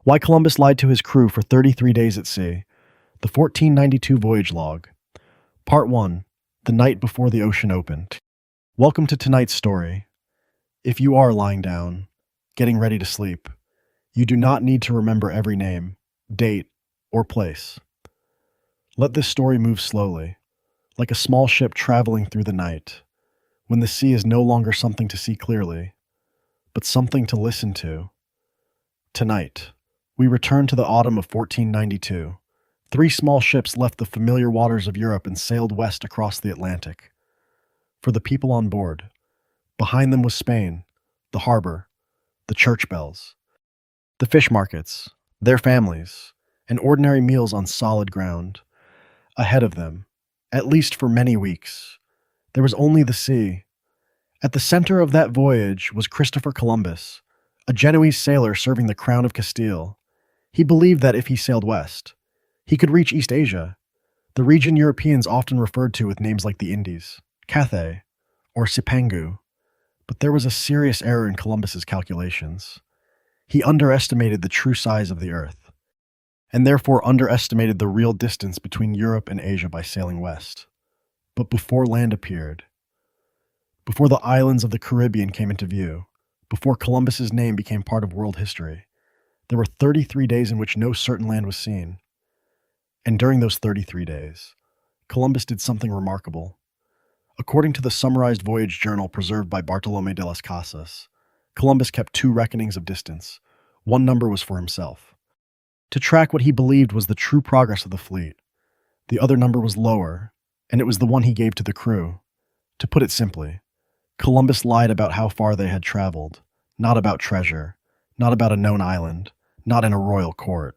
Why Columbus lied to his crew for 33 days at sea. The 1492 Voyage Log. Part 1. The Night Before the Ocean Opened. Welcome to tonight's story. If you are lying down, getting ready to sleep, you do not need to remember every name, date, or place. Let this story move slowly, like a small ship traveling through the night, when the sea is no longer something to see clearly, but something to listen to. Tonight, we return to the autumn of 1492. Three small ships left the familiar waters of Europe and sailed west across the Atlantic. For the people on board, behind them was Spain, the harbor, the church bells, the fish markets, their families, and ordinary meals on solid ground. Ahead of them, at least for many weeks, there was only the sea. At the center of that voyage was Christopher Columbus, a Genoese sailor serving the crown of Castile. He believed that if he sailed west, he could reach East Asia, the region Europeans often referred to with names like the Indies, Cathay, or Cipangu. But there was a serious error in Columbus's calculations. He underestimated the true size of the Earth, and therefore underestimated the real distance between Europe and Asia by sailing west. But before land appeared, before the islands of the Caribbean came into view, before Columbus's name became part of world history, there were 33 days in which no certain land was seen. And during those 33 days, Columbus did something remarkable. According to the summarized voyage journal preserved by Bartolomé de las Casas, Columbus kept two reckonings of distance. One number was for himself, to track what he believed was the true progress of the fleet. The other number was lower, and it was the one he gave to the crew. To put it simply, Columbus lied about how far they had traveled, not about treasure, not about a known island, not in a royal court.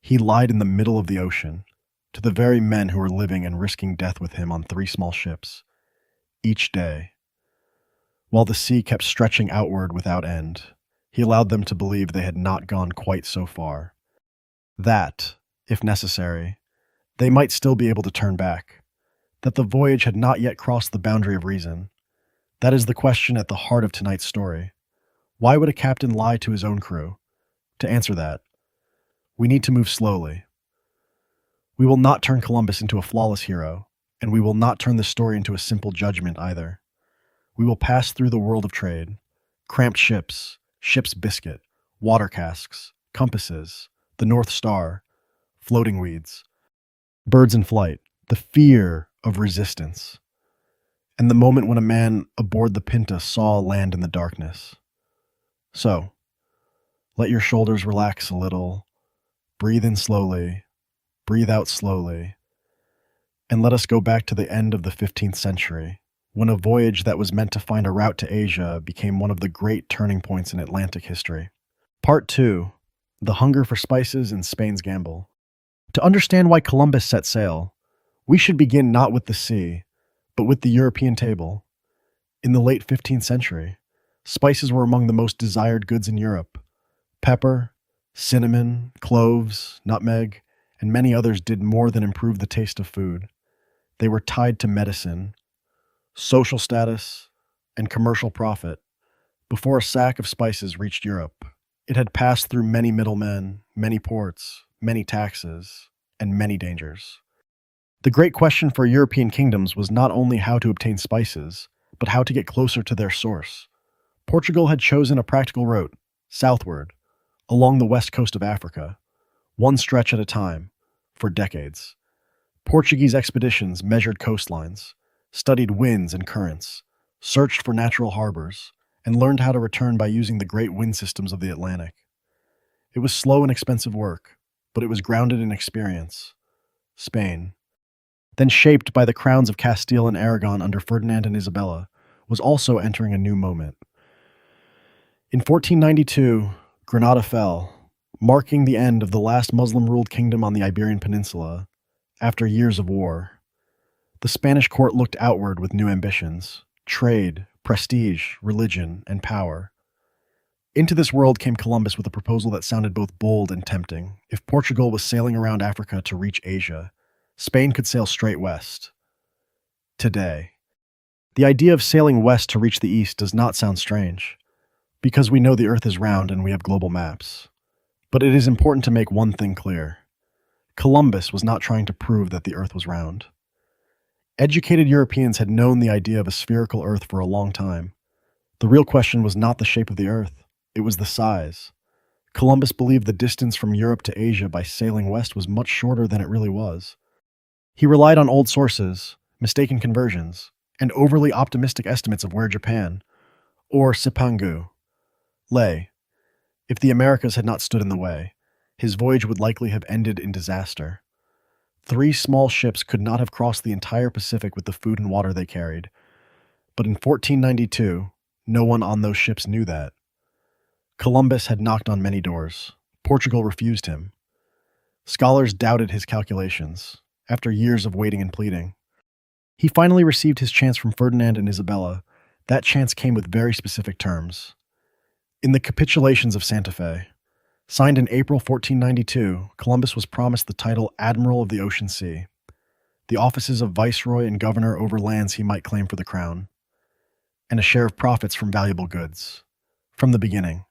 He lied in the middle of the ocean, to the very men who were living and risking death with him on three small ships, each day. While the sea kept stretching outward without end, he allowed them to believe they had not gone quite so far. That, if necessary, they might still be able to turn back, that the voyage had not yet crossed the boundary of reason. That is the question at the heart of tonight's story. Why would a captain lie to his own crew? To answer that, we need to move slowly. We will not turn Columbus into a flawless hero, and we will not turn the story into a simple judgment either. We will pass through the world of trade, cramped ships, ship's biscuit, water casks, compasses, the North Star, floating weeds, birds in flight, the fear of resistance, and the moment when a man aboard the Pinta saw land in the darkness. So, let your shoulders relax a little, breathe in slowly, breathe out slowly, and let us go back to the end of the 15th century, when a voyage that was meant to find a route to Asia became one of the great turning points in Atlantic history. Part 2. The Hunger for Spices and Spain's Gamble. To understand why Columbus set sail, we should begin not with the sea, but with the European table. In the late 15th century, spices were among the most desired goods in Europe. Pepper, cinnamon, cloves, nutmeg, and many others did more than improve the taste of food. They were tied to medicine, social status, and commercial profit. Before a sack of spices reached Europe, it had passed through many middlemen, many ports, many taxes, and many dangers. The great question for European kingdoms was not only how to obtain spices, but how to get closer to their source. Portugal had chosen a practical route, southward, along the west coast of Africa, one stretch at a time, for decades. Portuguese expeditions measured coastlines, studied winds and currents, searched for natural harbors, and learned how to return by using the great wind systems of the Atlantic. It was slow and expensive work, but it was grounded in experience. Spain, then shaped by the crowns of Castile and Aragon under Ferdinand and Isabella, was also entering a new moment. In 1492, Granada fell, marking the end of the last Muslim-ruled kingdom on the Iberian Peninsula, after years of war. The Spanish court looked outward with new ambitions: trade, prestige, religion, and power. Into this world came Columbus with a proposal that sounded both bold and tempting. If Portugal was sailing around Africa to reach Asia, Spain could sail straight west. Today, the idea of sailing west to reach the east does not sound strange, because we know the Earth is round and we have global maps. But it is important to make one thing clear. Columbus was not trying to prove that the Earth was round. Educated Europeans had known the idea of a spherical Earth for a long time. The real question was not the shape of the Earth, it was the size. Columbus believed the distance from Europe to Asia by sailing west was much shorter than it really was. He relied on old sources, mistaken conversions, and overly optimistic estimates of where Japan, or Sipangu, lay. If the Americas had not stood in the way, his voyage would likely have ended in disaster. 3 small ships could not have crossed the entire Pacific with the food and water they carried. But in 1492, no one on those ships knew that. Columbus had knocked on many doors. Portugal refused him. Scholars doubted his calculations, after years of waiting and pleading. He finally received his chance from Ferdinand and Isabella. That chance came with very specific terms. In the capitulations of Santa Fe, signed in April 1492, Columbus was promised the title Admiral of the Ocean Sea, the offices of Viceroy and Governor over lands he might claim for the crown, and a share of profits from valuable goods. From the beginning,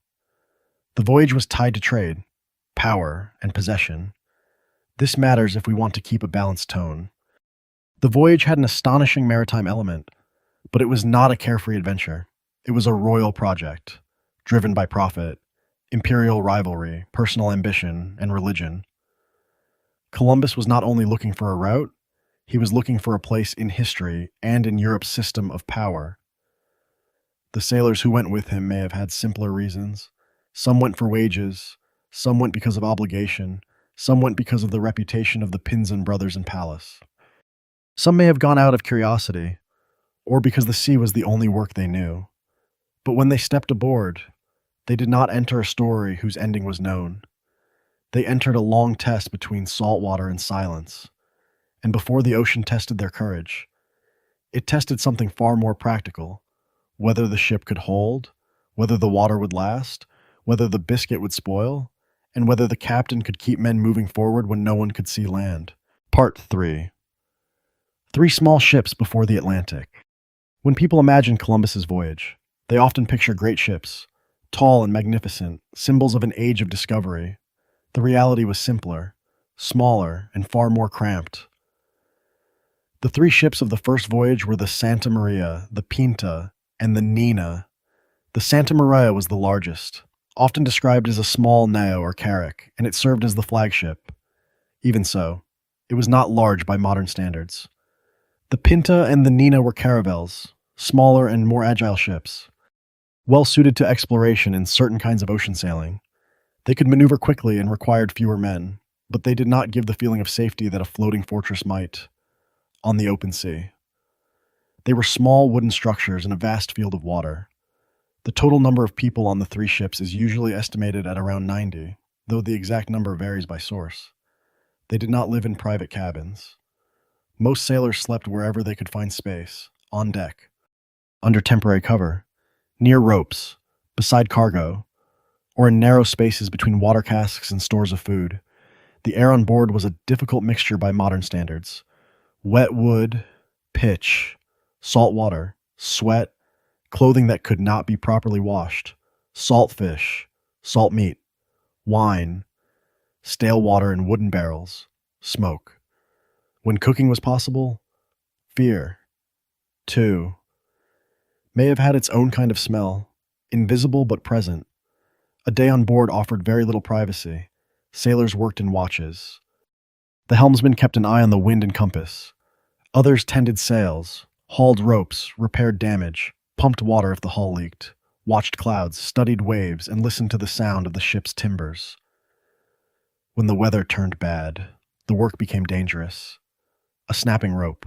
the voyage was tied to trade, power, and possession. This matters if we want to keep a balanced tone. The voyage had an astonishing maritime element, but it was not a carefree adventure. It was a royal project, driven by profit, imperial rivalry, personal ambition, and religion. Columbus was not only looking for a route, he was looking for a place in history and in Europe's system of power. The sailors who went with him may have had simpler reasons. Some went for wages, some went because of obligation, some went because of the reputation of the Pinzon brothers and palace. Some may have gone out of curiosity, or because the sea was the only work they knew. But when they stepped aboard, they did not enter a story whose ending was known. They entered a long test between salt water and silence, and before the ocean tested their courage, it tested something far more practical: whether the ship could hold, whether the water would last, whether the biscuit would spoil, and whether the captain could keep men moving forward when no one could see land. Part 3. 3 small ships before the Atlantic. When people imagine Columbus's voyage, they often picture great ships, tall and magnificent, symbols of an age of discovery. The reality was simpler, smaller, and far more cramped. The 3 ships of the first voyage were the Santa Maria, the Pinta, and the Nina. The Santa Maria was the largest, often described as a small nao or carrack, and it served as the flagship. Even so, it was not large by modern standards. The Pinta and the Nina were caravels, smaller and more agile ships, well suited to exploration in certain kinds of ocean sailing. They could maneuver quickly and required fewer men, but they did not give the feeling of safety that a floating fortress might on the open sea. They were small wooden structures in a vast field of water. The total number of people on the 3 ships is usually estimated at around 90, though the exact number varies by source. They did not live in private cabins. Most sailors slept wherever they could find space, on deck, under temporary cover, near ropes, beside cargo, or in narrow spaces between water casks and stores of food. The air on board was a difficult mixture by modern standards. Wet wood, pitch, salt water, sweat, clothing that could not be properly washed, salt fish, salt meat, wine, stale water in wooden barrels, smoke. When cooking was possible, fear, too, may have had its own kind of smell, invisible but present. A day on board offered very little privacy. Sailors worked in watches. The helmsman kept an eye on the wind and compass. Others tended sails, hauled ropes, repaired damage, pumped water if the hull leaked, watched clouds, studied waves, and listened to the sound of the ship's timbers. When the weather turned bad, the work became dangerous. A snapping rope,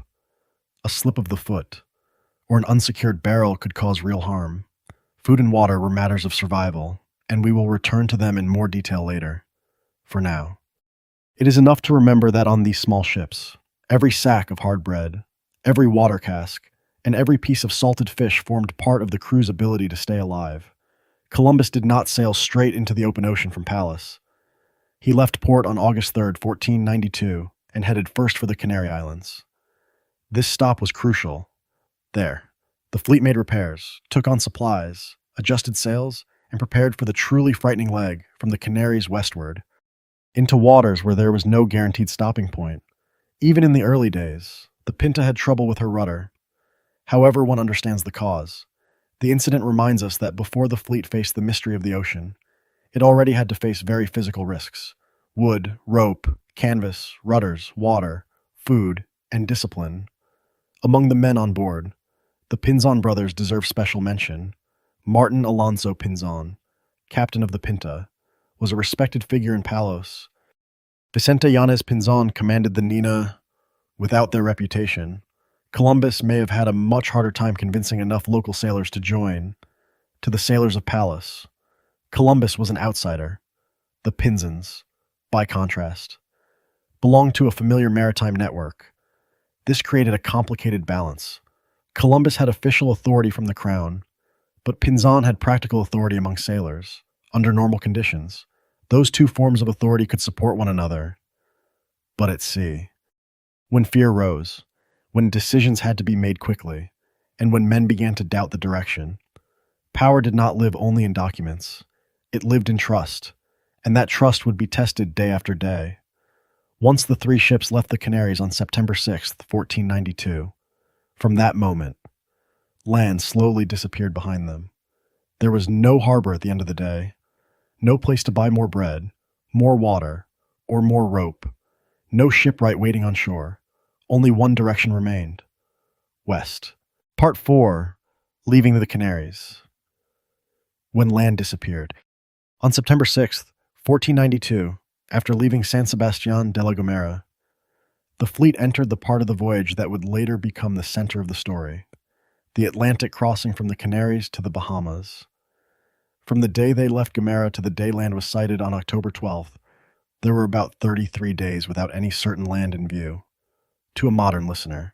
a slip of the foot, or an unsecured barrel could cause real harm. Food and water were matters of survival, and we will return to them in more detail later. For now, it is enough to remember that on these small ships, every sack of hard bread, every water cask, and every piece of salted fish formed part of the crew's ability to stay alive. Columbus did not sail straight into the open ocean from Pallas. He left port on August 3, 1492, and headed first for the Canary Islands. This stop was crucial. There, the fleet made repairs, took on supplies, adjusted sails, and prepared for the truly frightening leg from the Canaries westward, into waters where there was no guaranteed stopping point. Even in the early days, the Pinta had trouble with her rudder. However, one understands the cause. The incident reminds us that before the fleet faced the mystery of the ocean, it already had to face very physical risks: wood, rope, canvas, rudders, water, food, and discipline. Among the men on board, the Pinzon brothers deserve special mention. Martin Alonso Pinzon, captain of the Pinta, was a respected figure in Palos. Vicente Yanez Pinzon commanded the Nina. Without their reputation, Columbus may have had a much harder time convincing enough local sailors to join. To the sailors of Palos, Columbus was an outsider. The Pinzons, by contrast, belonged to a familiar maritime network. This created a complicated balance. Columbus had official authority from the crown, but Pinzon had practical authority among sailors. Under normal conditions, those two forms of authority could support one another. But at sea, when fear rose, when decisions had to be made quickly, and when men began to doubt the direction, power did not live only in documents. It lived in trust, and that trust would be tested day after day. Once the three ships left the Canaries on September 6, 1492, from that moment, land slowly disappeared behind them. There was no harbor at the end of the day, no place to buy more bread, more water, or more rope, no shipwright waiting on shore. Only one direction remained: west. Part 4. Leaving the Canaries. When land disappeared. On September 6, 1492, after leaving San Sebastián de la Gomera, the fleet entered the part of the voyage that would later become the center of the story: the Atlantic crossing from the Canaries to the Bahamas. From the day they left Gomera to the day land was sighted on October 12th, there were about 33 days without any certain land in view. To a modern listener,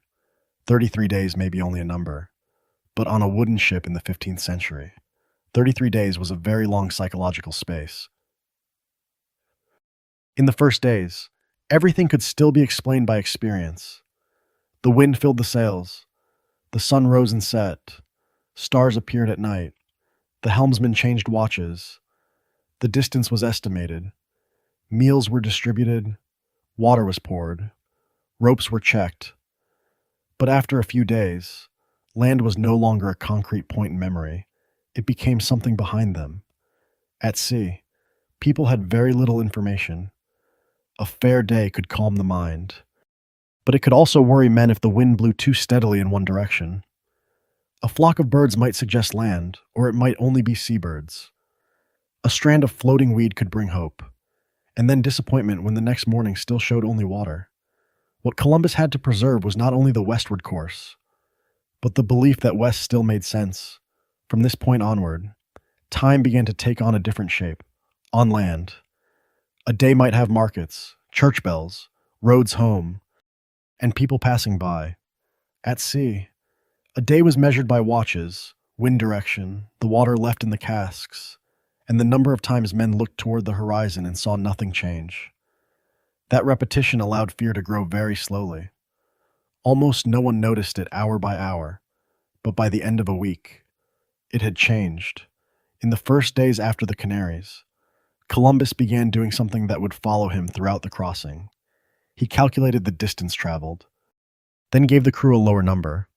33 days may be only a number, but on a wooden ship in the 15th century, 33 days was a very long psychological space. In the first days, everything could still be explained by experience. The wind filled the sails, the sun rose and set, stars appeared at night, the helmsman changed watches, the distance was estimated, meals were distributed, water was poured, ropes were checked. But after a few days, land was no longer a concrete point in memory. It became something behind them. At sea, people had very little information. A fair day could calm the mind, but it could also worry men if the wind blew too steadily in one direction. A flock of birds might suggest land, or it might only be seabirds. A strand of floating weed could bring hope, and then disappointment when the next morning still showed only water. What Columbus had to preserve was not only the westward course, but the belief that west still made sense. From this point onward, time began to take on a different shape. On land, a day might have markets, church bells, roads home, and people passing by. At sea, a day was measured by watches, wind direction, the water left in the casks, and the number of times men looked toward the horizon and saw nothing change. That repetition allowed fear to grow very slowly. Almost no one noticed it hour by hour, but by the end of a week, it had changed. In the first days after the Canaries, Columbus began doing something that would follow him throughout the crossing. He calculated the distance traveled, then gave the crew a lower number.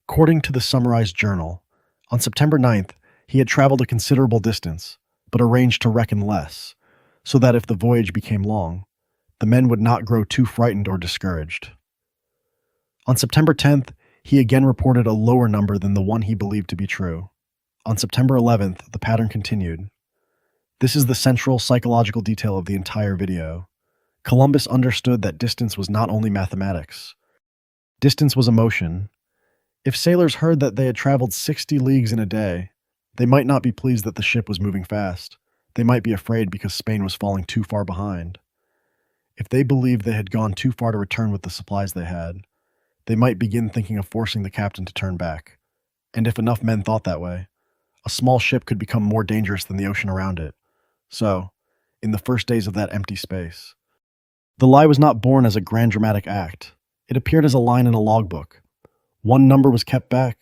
According to the summarized journal, on September 9th, he had traveled a considerable distance, but arranged to reckon less, so that if the voyage became long, the men would not grow too frightened or discouraged. On September 10th, he again reported a lower number than the one he believed to be true. On September 11th, the pattern continued. This is the central psychological detail of the entire video. Columbus understood that distance was not only mathematics. Distance was emotion. If sailors heard that they had traveled 60 leagues in a day, they might not be pleased that the ship was moving fast. They might be afraid because Spain was falling too far behind. If they believed they had gone too far to return with the supplies they had, they might begin thinking of forcing the captain to turn back. And if enough men thought that way, a small ship could become more dangerous than the ocean around it. So, in the first days of that empty space, the lie was not born as a grand dramatic act. It appeared as a line in a logbook. One number was kept back,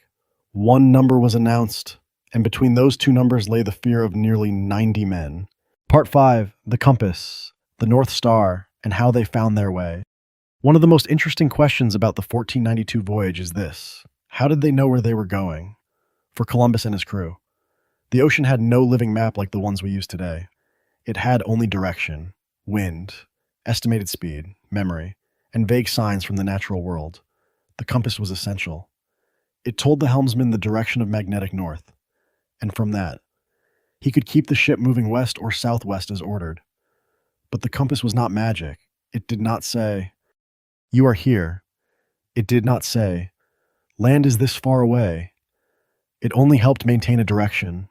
one number was announced, and between those two numbers lay the fear of nearly 90 men. Part 5, The Compass, the North Star, and how they found their way. One of the most interesting questions about the 1492 voyage is this: how did they know where they were going? For Columbus and his crew, the ocean had no living map like the ones we use today. It had only direction, wind, estimated speed, memory, and vague signs from the natural world. The compass was essential. It told the helmsman the direction of magnetic north, and from that, he could keep the ship moving west or southwest as ordered. But the compass was not magic. It did not say, "You are here." It did not say, "Land is this far away." It only helped maintain a direction.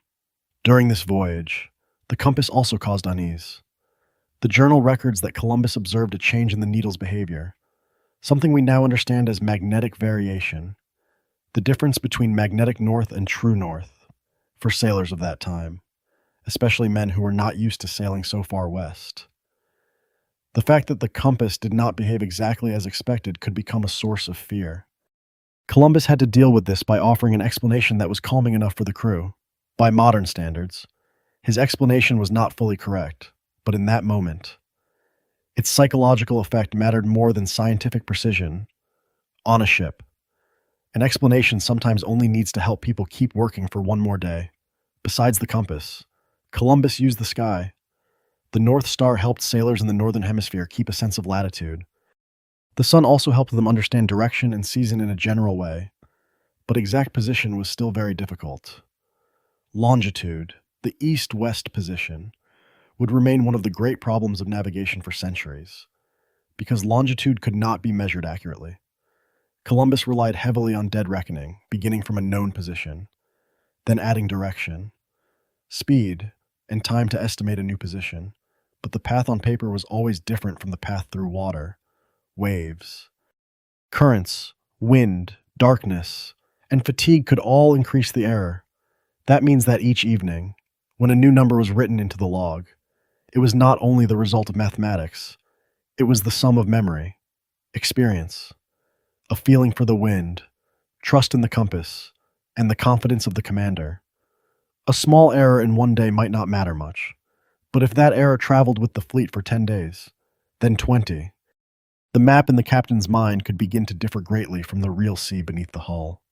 During this voyage, the compass also caused unease. The journal records that Columbus observed a change in the needle's behavior, something we now understand as magnetic variation, the difference between magnetic north and true north, for sailors of that time, especially men who were not used to sailing so far west. The fact that the compass did not behave exactly as expected could become a source of fear. Columbus had to deal with this by offering an explanation that was calming enough for the crew. By modern standards, his explanation was not fully correct, but in that moment, its psychological effect mattered more than scientific precision. On a ship, an explanation sometimes only needs to help people keep working for one more day. Besides the compass, Columbus used the sky. The North Star helped sailors in the northern hemisphere keep a sense of latitude. The sun also helped them understand direction and season in a general way, but exact position was still very difficult. Longitude, the east-west position, would remain one of the great problems of navigation for centuries, because longitude could not be measured accurately. Columbus relied heavily on dead reckoning, beginning from a known position, then adding direction, speed, and time to estimate a new position, but the path on paper was always different from the path through water, waves. Currents, wind, darkness, and fatigue could all increase the error. That means that each evening, when a new number was written into the log, it was not only the result of mathematics, it was the sum of memory, experience, a feeling for the wind, trust in the compass, and the confidence of the commander. A small error in one day might not matter much, but if that error traveled with the fleet for 10 days, then 20, the map in the captain's mind could begin to differ greatly from the real sea beneath the hull.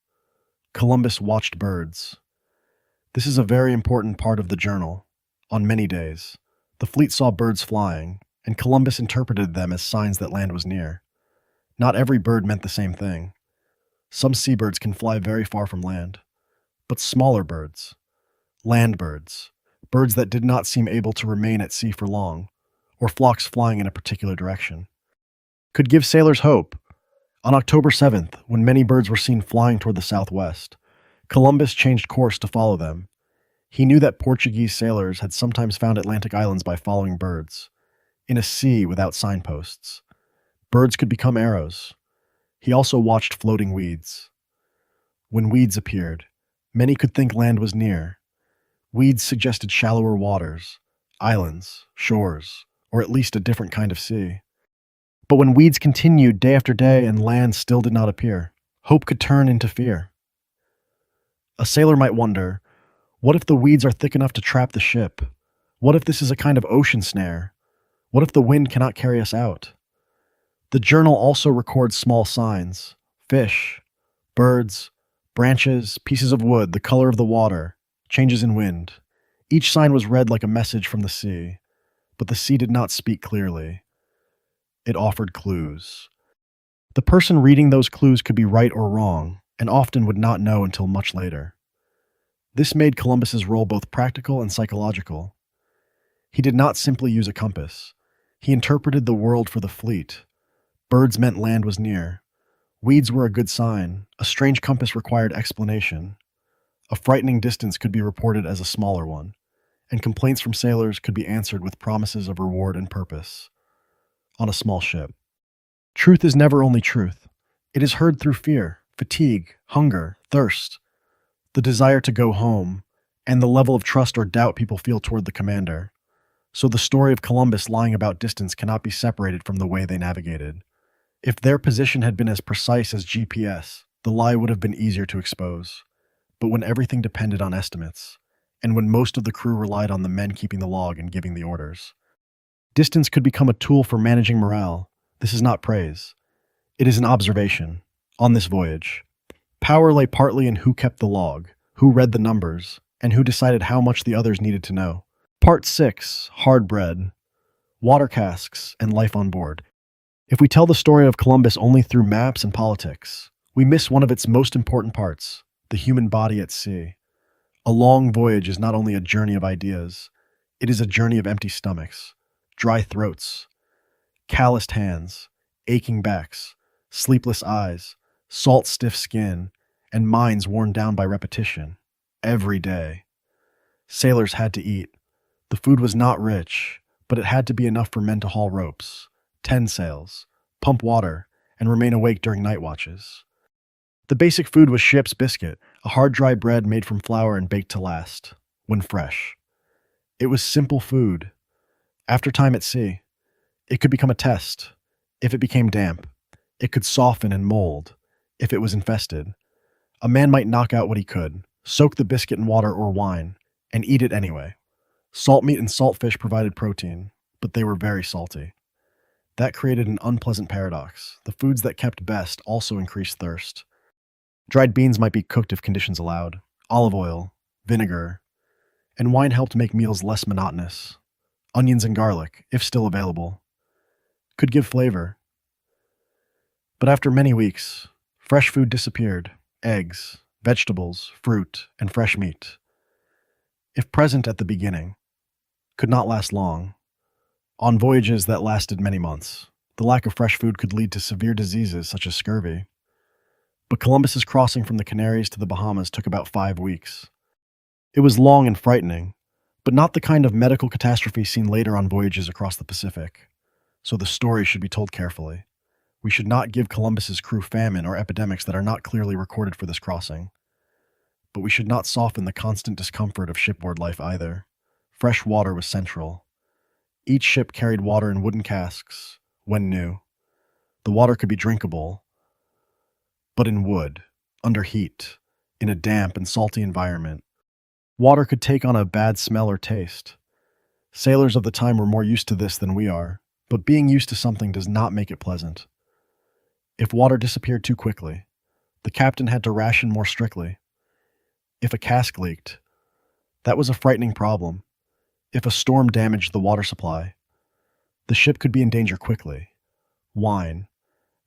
Columbus watched birds. This is a very important part of the journal. On many days, the fleet saw birds flying, and Columbus interpreted them as signs that land was near. Not every bird meant the same thing. Some seabirds can fly very far from land, but smaller birds, land birds, birds that did not seem able to remain at sea for long, or flocks flying in a particular direction, could give sailors hope. On October 7th, when many birds were seen flying toward the southwest, Columbus changed course to follow them. He knew that Portuguese sailors had sometimes found Atlantic islands by following birds. In a sea without signposts, birds could become arrows. He also watched floating weeds. When weeds appeared, many could think land was near. Weeds suggested shallower waters, islands, shores, or at least a different kind of sea. But when weeds continued day after day and land still did not appear, hope could turn into fear. A sailor might wonder, what if the weeds are thick enough to trap the ship? What if this is a kind of ocean snare? What if the wind cannot carry us out? The journal also records small signs: fish, birds, branches, pieces of wood, the color of the water, changes in wind. Each sign was read like a message from the sea, but the sea did not speak clearly. It offered clues. The person reading those clues could be right or wrong, and often would not know until much later. This made Columbus's role both practical and psychological. He did not simply use a compass. He interpreted the world for the fleet. Birds meant land was near. Weeds were a good sign. A strange compass required explanation. A frightening distance could be reported as a smaller one, and complaints from sailors could be answered with promises of reward and purpose. On a small ship, truth is never only truth. It is heard through fear, fatigue, hunger, thirst, the desire to go home, and the level of trust or doubt people feel toward the commander. So the story of Columbus lying about distance cannot be separated from the way they navigated. If their position had been as precise as GPS, the lie would have been easier to expose. but when everything depended on estimates, and when most of the crew relied on the men keeping the log and giving the orders. Distance could become a tool for managing morale. This is not praise. It is an observation. On this voyage, power lay partly in who kept the log, who read the numbers, and who decided how much the others needed to know. Part 6. Hard bread, water casks, and life on board. If we tell the story of Columbus only through maps and politics, we miss one of its most important parts, the human body at sea. A long voyage is not only a journey of ideas, it is a journey of empty stomachs, dry throats, calloused hands, aching backs, sleepless eyes, salt-stiff skin, and minds worn down by repetition. Every day. Sailors had to eat. The food was not rich, but it had to be enough for men to haul ropes, tend sails, pump water, and remain awake during night watches. The basic food was ship's biscuit, a hard dry bread made from flour and baked to last, when fresh. It was simple food. After time at sea, it could become a test. If it became damp, it could soften and mold. If it was infested, a man might knock out what he could, soak the biscuit in water or wine, and eat it anyway. Salt meat and salt fish provided protein, but they were very salty. That created an unpleasant paradox. The foods that kept best also increased thirst. Dried beans might be cooked if conditions allowed. Olive oil, vinegar, and wine helped make meals less monotonous. Onions and garlic, if still available, could give flavor. But after many weeks, fresh food disappeared. Eggs, vegetables, fruit, and fresh meat, if present at the beginning, could not last long. On voyages that lasted many months, the lack of fresh food could lead to severe diseases such as scurvy. But Columbus's crossing from the Canaries to the Bahamas took about 5 weeks. It was long and frightening, but not the kind of medical catastrophe seen later on voyages across the Pacific. So the story should be told carefully. We should not give Columbus's crew famine or epidemics that are not clearly recorded for this crossing. But we should not soften the constant discomfort of shipboard life either. Fresh water was central. Each ship carried water in wooden casks, when new. The water could be drinkable, but in wood, under heat, in a damp and salty environment. Water could take on a bad smell or taste. Sailors of the time were more used to this than we are, but being used to something does not make it pleasant. If water disappeared too quickly, the captain had to ration more strictly. If a cask leaked, that was a frightening problem. If a storm damaged the water supply, the ship could be in danger quickly. Wine,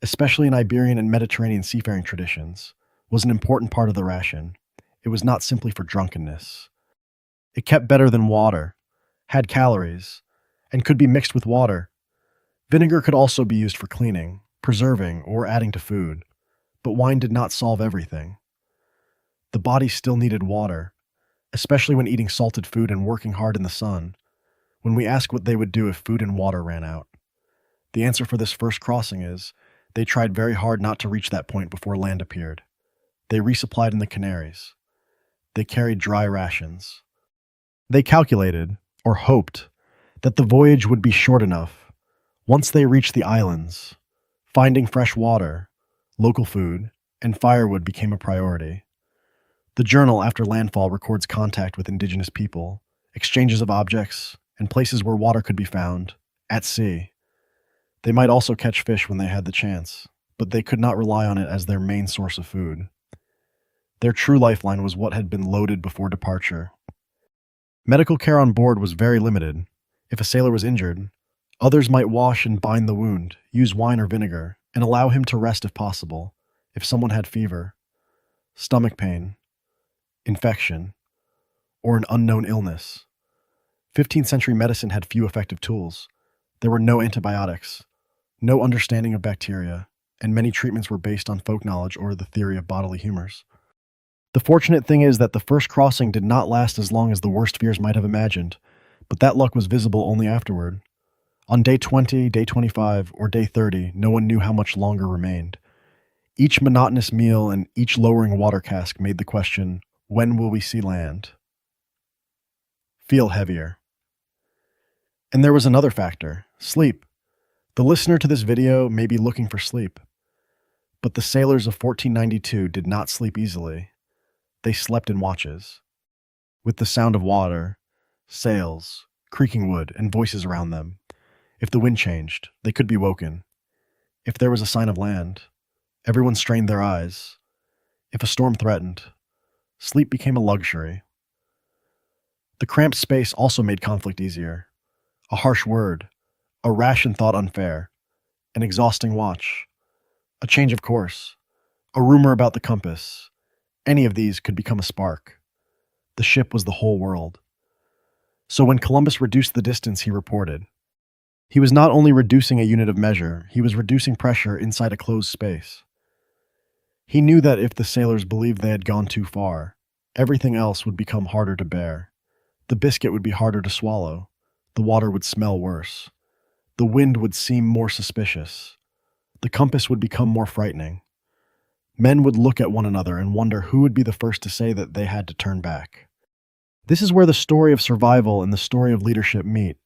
especially in Iberian and Mediterranean seafaring traditions, was an important part of the ration. It was not simply for drunkenness. It kept better than water, had calories, and could be mixed with water. Vinegar could also be used for cleaning, preserving, or adding to food, but wine did not solve everything. The body still needed water, especially when eating salted food and working hard in the sun. When we ask what they would do if food and water ran out, the answer for this first crossing is they tried very hard not to reach that point before land appeared. They resupplied in the Canaries. They carried dry rations. They calculated, or hoped, that the voyage would be short enough. Once they reached the islands, finding fresh water, local food, and firewood became a priority. The journal after landfall records contact with indigenous people, exchanges of objects, and places where water could be found, at sea. They might also catch fish when they had the chance, but they could not rely on it as their main source of food. Their true lifeline was what had been loaded before departure. Medical care on board was very limited. If a sailor was injured, others might wash and bind the wound, use wine or vinegar, and allow him to rest if possible. If someone had fever, stomach pain, infection, or an unknown illness. 15th century medicine had few effective tools. There were no antibiotics, no understanding of bacteria, and many treatments were based on folk knowledge or the theory of bodily humors. The fortunate thing is that the first crossing did not last as long as the worst fears might have imagined, but that luck was visible only afterward. On day 20, day 25, or day 30, no one knew how much longer remained. Each monotonous meal and each lowering water cask made the question, when will we see land? Feel heavier. And there was another factor, sleep. The listener to this video may be looking for sleep, but the sailors of 1492 did not sleep easily. they slept in watches, with the sound of water, sails, creaking wood, and voices around them. If the wind changed, they could be woken. If there was a sign of land, everyone strained their eyes. If a storm threatened, sleep became a luxury. The cramped space also made conflict easier. A harsh word, a ration thought unfair, an exhausting watch, a change of course, a rumor about the compass. Any of these could become a spark. The ship was the whole world. So when Columbus reduced the distance he reported, he was not only reducing a unit of measure, he was reducing pressure inside a closed space. He knew that if the sailors believed they had gone too far, everything else would become harder to bear. The biscuit would be harder to swallow. The water would smell worse. The wind would seem more suspicious. The compass would become more frightening. Men would look at one another and wonder who would be the first to say that they had to turn back. This is where the story of survival and the story of leadership meet.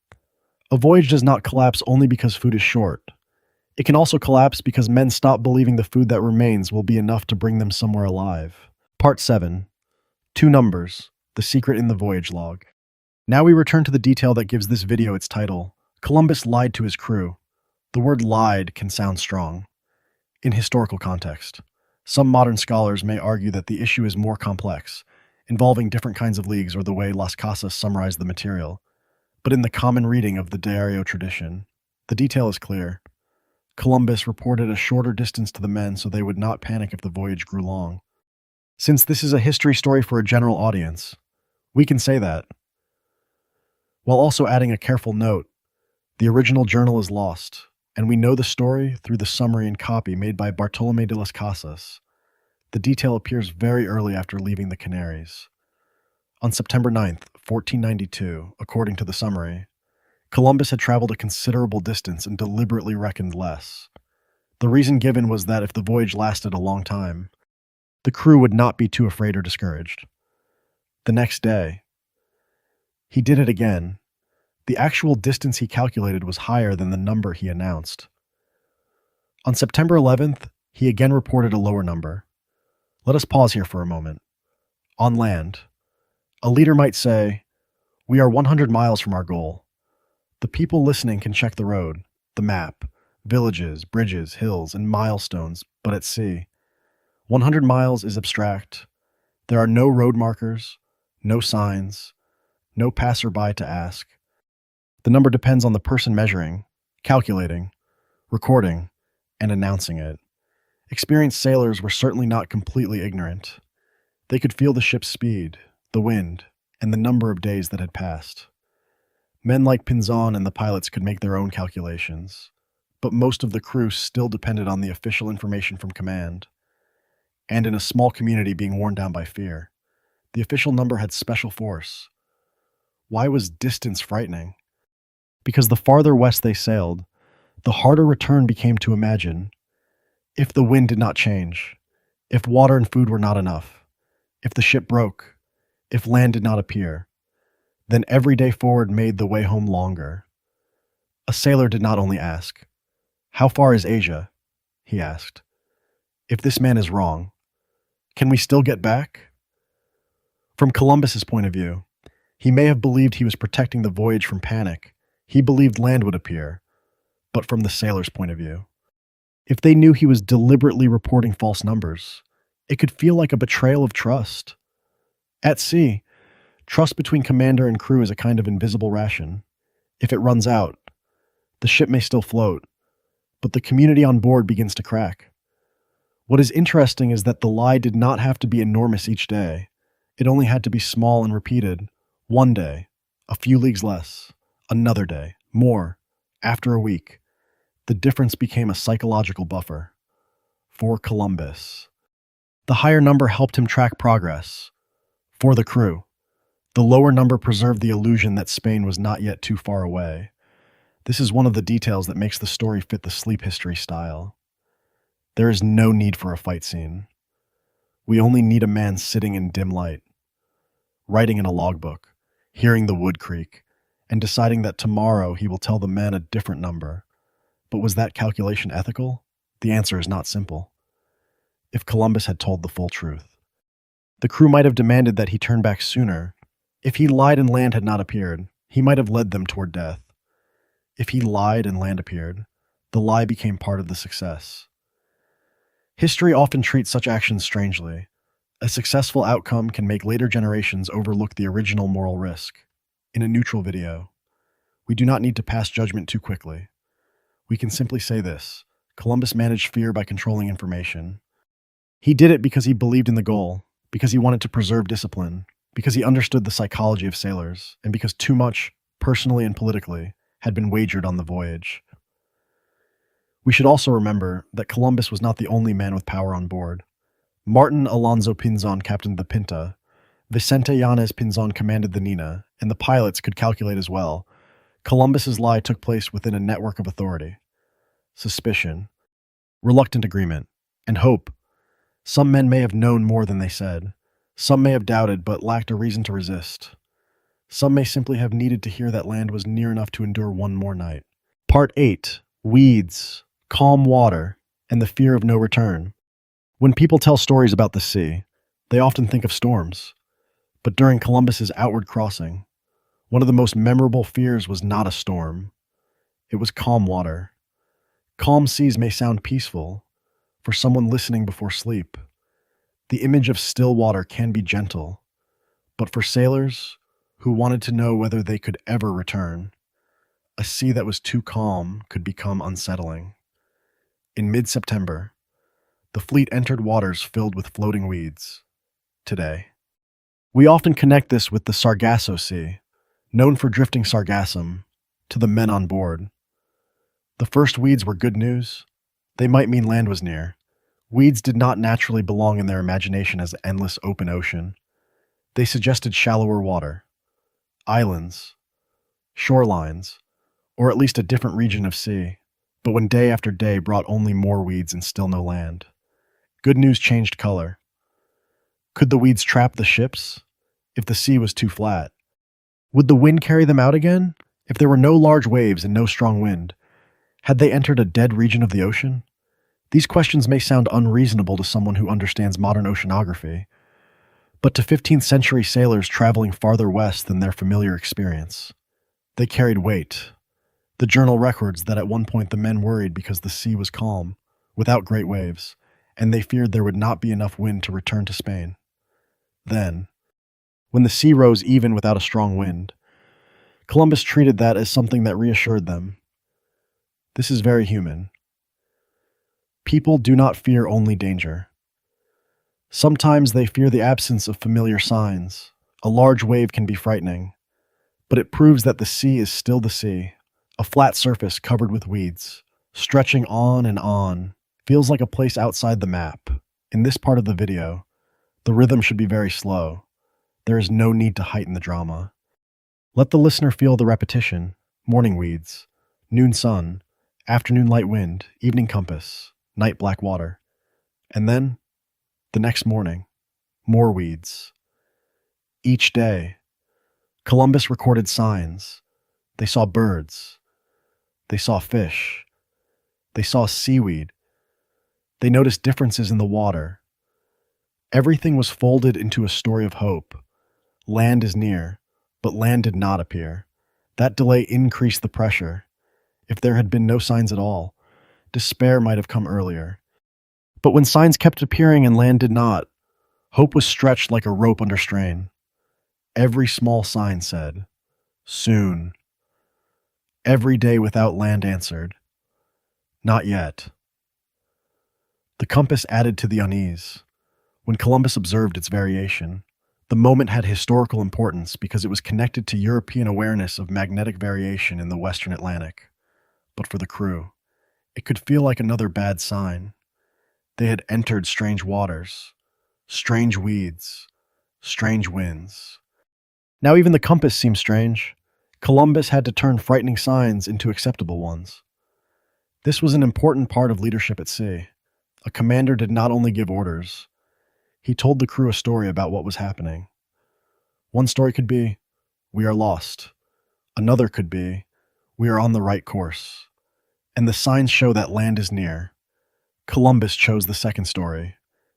A voyage does not collapse only because food is short. It can also collapse because men stop believing the food that remains will be enough to bring them somewhere alive. Part 7. Two numbers. The secret in the voyage log. Now we return to the detail that gives this video its title. Columbus lied to his crew. The word lied can sound strong. In historical context, some modern scholars may argue that the issue is more complex, involving different kinds of leagues or the way Las Casas summarized the material. But in the common reading of the Diario tradition, the detail is clear. Columbus reported a shorter distance to the men so they would not panic if the voyage grew long. Since this is a history story for a general audience, we can say that. While also adding a careful note, the original journal is lost, and we know the story through the summary and copy made by Bartolomé de las Casas. The detail appears very early after leaving the Canaries. On September 9th, 1492, according to the summary, Columbus had traveled a considerable distance and deliberately reckoned less. The reason given was that if the voyage lasted a long time, the crew would not be too afraid or discouraged. The next day, he did it again. The actual distance he calculated was higher than the number he announced. On September 11th, he again reported a lower number. Let us pause here for a moment. On land, a leader might say, "We are 100 miles from our goal." The people listening can check the road, the map, villages, bridges, hills, and milestones, but at sea, 100 miles is abstract. There are no road markers, no signs, no passerby to ask. The number depends on the person measuring, calculating, recording, and announcing it. Experienced sailors were certainly not completely ignorant. They could feel the ship's speed, the wind, and the number of days that had passed. Men like Pinzon and the pilots could make their own calculations, but most of the crew still depended on the official information from command. And in a small community being worn down by fear, the official number had special force. Why was distance frightening? Because the farther west they sailed, the harder return became to imagine. If the wind did not change, if water and food were not enough, if the ship broke, if land did not appear, then every day forward made the way home longer. A sailor did not only ask, "How far is Asia?" He asked, "If this man is wrong, can we still get back?" From Columbus's point of view, he may have believed he was protecting the voyage from panic. He believed land would appear. But from the sailor's point of view, if they knew he was deliberately reporting false numbers, it could feel like a betrayal of trust. At sea, trust between commander and crew is a kind of invisible ration. If it runs out, the ship may still float, but the community on board begins to crack. What is interesting is that the lie did not have to be enormous each day. It only had to be small and repeated. One day, a few leagues less, another day, more, after a week. The difference became a psychological buffer. For Columbus, the higher number helped him track progress. For the crew, the lower number preserved the illusion that Spain was not yet too far away. This is one of the details that makes the story fit the sleep history style. There is no need for a fight scene. We only need a man sitting in dim light, writing in a logbook, hearing the wood creak, and deciding that tomorrow he will tell the men a different number. But was that calculation ethical? The answer is not simple. If Columbus had told the full truth, The crew might have demanded that he turn back sooner. If he lied and land had not appeared, he might have led them toward death. If he lied and land appeared, the lie became part of the success. History often treats such actions strangely. A successful outcome can make later generations overlook the original moral risk. In a neutral video, we do not need to pass judgment too quickly. We can simply say this: Columbus managed fear by controlling information. He did it because he believed in the goal, because he wanted to preserve discipline, because he understood the psychology of sailors, and because too much, personally and politically, had been wagered on the voyage. We should also remember that Columbus was not the only man with power on board. Martin Alonso Pinzon captained the Pinta, Vicente Yanez Pinzon commanded the Nina, and the pilots could calculate as well. Columbus's lie took place within a network of authority. Suspicion, reluctant agreement, and hope. Some men may have known more than they said. Some may have doubted but lacked a reason to resist. Some may simply have needed to hear that land was near enough to endure one more night. Part 8. Weeds, calm water, and the fear of no return. When people tell stories about the sea, they often think of storms. But during Columbus's outward crossing, one of the most memorable fears was not a storm. It was calm water. Calm seas may sound peaceful for someone listening before sleep. The image of still water can be gentle, but for sailors who wanted to know whether they could ever return, a sea that was too calm could become unsettling. In mid-September, the fleet entered waters filled with floating weeds. Today, we often connect this with the Sargasso Sea, known for drifting sargassum, to the men on board. The first weeds were good news. They might mean land was near. Weeds did not naturally belong in their imagination as endless open ocean. They suggested shallower water, islands, shorelines, or at least a different region of sea. But when day after day brought only more weeds and still no land, good news changed color. Could the weeds trap the ships if the sea was too flat? Would the wind carry them out again if there were no large waves and no strong wind? Had they entered a dead region of the ocean? These questions may sound unreasonable to someone who understands modern oceanography, but to 15th century sailors traveling farther west than their familiar experience, they carried weight. The journal records that at one point the men worried because the sea was calm, without great waves, and they feared there would not be enough wind to return to Spain. Then, when the sea rose even without a strong wind, Columbus treated that as something that reassured them. This is very human. People do not fear only danger. Sometimes they fear the absence of familiar signs. A large wave can be frightening, but it proves that the sea is still the sea, a flat surface covered with weeds, stretching on and on, feels like a place outside the map. In this part of the video, the rhythm should be very slow. There is no need to heighten the drama. Let the listener feel the repetition: morning weeds, noon sun, afternoon light wind, evening compass, night black water. And then, the next morning, more weeds. Each day, Columbus recorded signs. They saw birds. They saw fish. They saw seaweed. They noticed differences in the water. Everything was folded into a story of hope. Land is near, but land did not appear. That delay increased the pressure. If there had been no signs at all, despair might have come earlier. But when signs kept appearing and land did not, hope was stretched like a rope under strain. Every small sign said, soon. Every day without land answered, not yet. The compass added to the unease. When Columbus observed its variation, the moment had historical importance because it was connected to European awareness of magnetic variation in the Western Atlantic. But for the crew, it could feel like another bad sign. They had entered strange waters, strange weeds, strange winds. Now even the compass seemed strange. Columbus had to turn frightening signs into acceptable ones. This was an important part of leadership at sea. A commander did not only give orders, he told the crew a story about what was happening. One story could be, we are lost. Another could be, we are on the right course. And the signs show that land is near. Columbus chose the second story,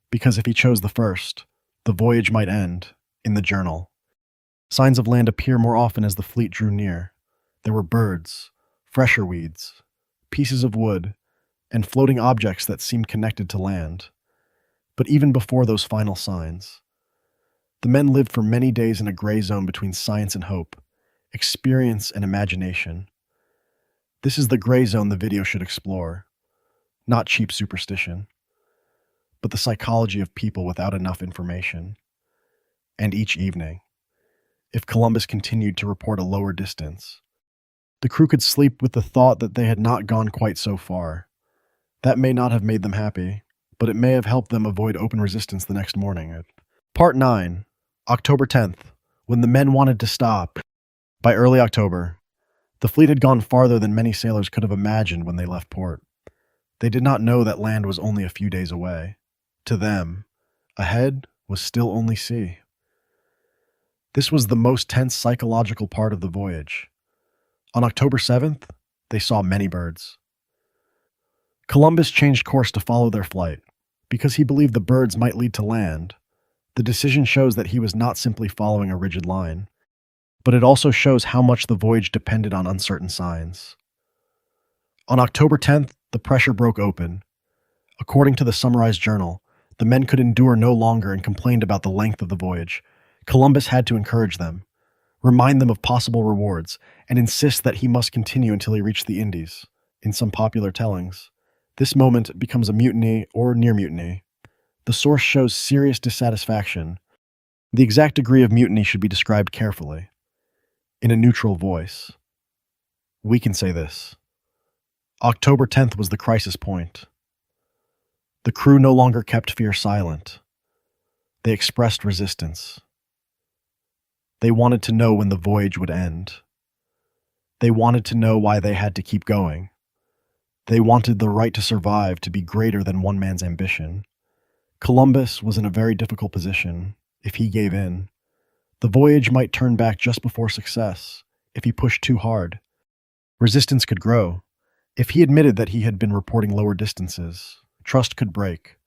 because if he chose the first, The voyage might end. In the journal. Signs of land appear more often as the fleet drew near. There were birds, fresher weeds, pieces of wood, and floating objects that seemed connected to land. But even before those final signs, the men lived for many days in a gray zone between science and hope, experience and imagination. This is the gray zone the video should explore, not cheap superstition, but the psychology of people without enough information. And each evening, if Columbus continued to report a lower distance, the crew could sleep with the thought that they had not gone quite so far. That may not have made them happy, but it may have helped them avoid open resistance the next morning. Part 9, October 10th, when the men wanted to stop. By early October, the fleet had gone farther than many sailors could have imagined when they left port. They did not know that land was only a few days away. To them, ahead was still only sea. This was the most tense psychological part of the voyage. On October 7th, they saw many birds. Columbus changed course to follow their flight, because he believed the birds might lead to land. The decision shows that he was not simply following a rigid line, but it also shows how much the voyage depended on uncertain signs. On October 10th, the pressure broke open. According to the summarized journal, the men could endure no longer and complained about the length of the voyage. Columbus had to encourage them, remind them of possible rewards, and insist that he must continue until he reached the Indies. In some popular tellings, this moment becomes a mutiny or near mutiny. The source shows serious dissatisfaction. The exact degree of mutiny should be described carefully. In a neutral voice, we can say this. October 10th was the crisis point. The crew no longer kept fear silent. They expressed resistance. They wanted to know when the voyage would end. They wanted to know why they had to keep going. They wanted the right to survive to be greater than one man's ambition. Columbus was in a very difficult position. If he gave in, the voyage might turn back just before success. If he pushed too hard, resistance could grow. If he admitted that he had been reporting lower distances, trust could break.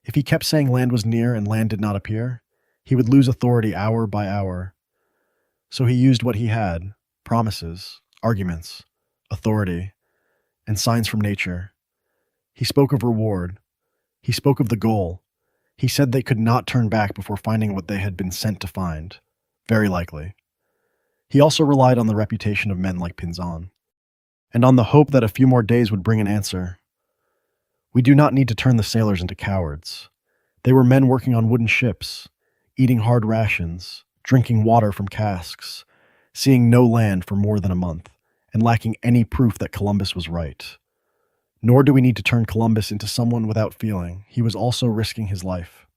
If he kept saying land was near and land did not appear, he would lose authority hour by hour. So he used what he had: promises, arguments, authority, and signs from nature. He spoke of reward. He spoke of the goal. He said they could not turn back before finding what they had been sent to find. Very likely. He also relied on the reputation of men like Pinzon, and on the hope that a few more days would bring an answer. We do not need to turn the sailors into cowards. They were men working on wooden ships, eating hard rations, drinking water from casks, seeing no land for more than a month, and lacking any proof that Columbus was right. Nor do we need to turn Columbus into someone without feeling. He was also risking his life.